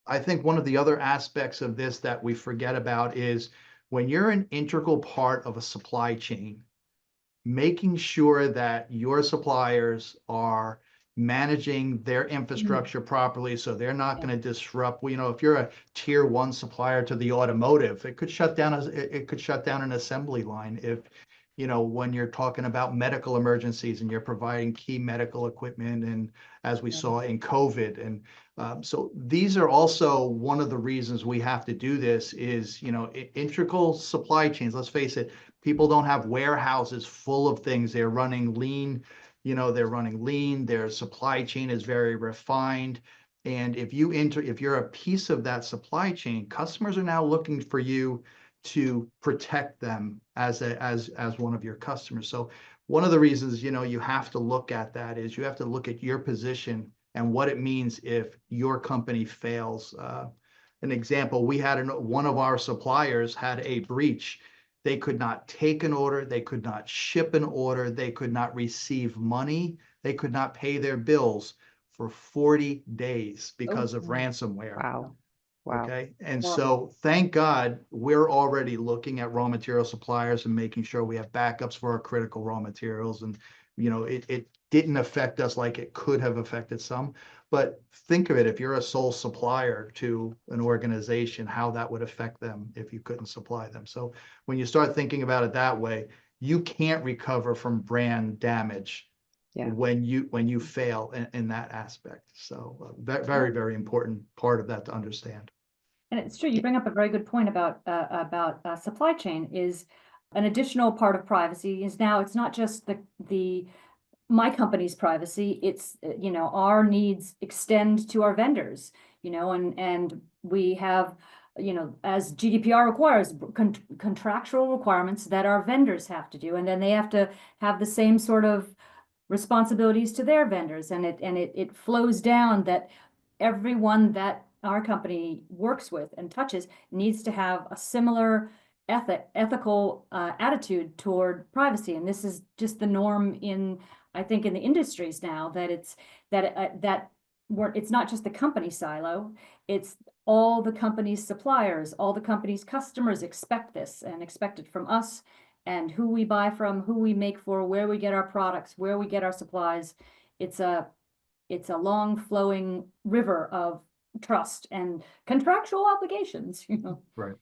I think one of the other aspects of this that we forget about is when you're an integral part of a supply chain, making sure that your suppliers are managing their Mhm. infrastructure properly so they're not Yeah. going to disrupt. You know, if you're a tier one supplier to the automotive, it could shut down it could shut down an assembly line if, you know, when you're talking about medical emergencies and you're providing key medical equipment, and as we Yeah. saw in COVID. And so these are also one of the reasons we have to do this is, you know, integral supply chains. Let's face it, people don't have warehouses full of things. They're running lean, you know, they're running lean. Their supply chain is very refined. And if if you're a piece of that supply chain, customers are now looking for you to protect them as one of your customers. So one of the reasons, you know, you have to look at that is you have to look at your position and what it means if your company fails. An example, we had one of our suppliers had a breach. They could not take an order, they could not ship an order, they could not receive money, they could not pay their bills for 40 days Oh, because of ransomware. Wow. Wow. Okay. And horrible. so thank God we're already looking at raw material suppliers and making sure we have backups for our critical raw materials. And, you know, it didn't affect us like it could have affected some. But think of it, if you're a sole supplier to an organization, how that would affect them if you couldn't supply them. So when you start thinking about it that way, you can't recover from brand damage Yeah. when you fail in that aspect. So very, very important part of that to understand. And it's true, you bring up a very good point about supply chain is an additional part of privacy is now it's not just the my company's privacy, it's you know, our needs extend to our vendors, you know, and we have, you know, as GDPR requires contractual requirements that our vendors have to do, and then they have to have the same sort of responsibilities to their vendors, and it flows down that everyone that our company works with and touches needs to have a similar ethical attitude toward privacy. And this is just the norm in, I think, in the industries now, that it's not just the company silo, it's all the company's suppliers, all the company's customers expect this and expect it from us, and who we buy from, who we make for, where we get our products, where we get our supplies. It's a long flowing river of trust and contractual obligations, you know. Right.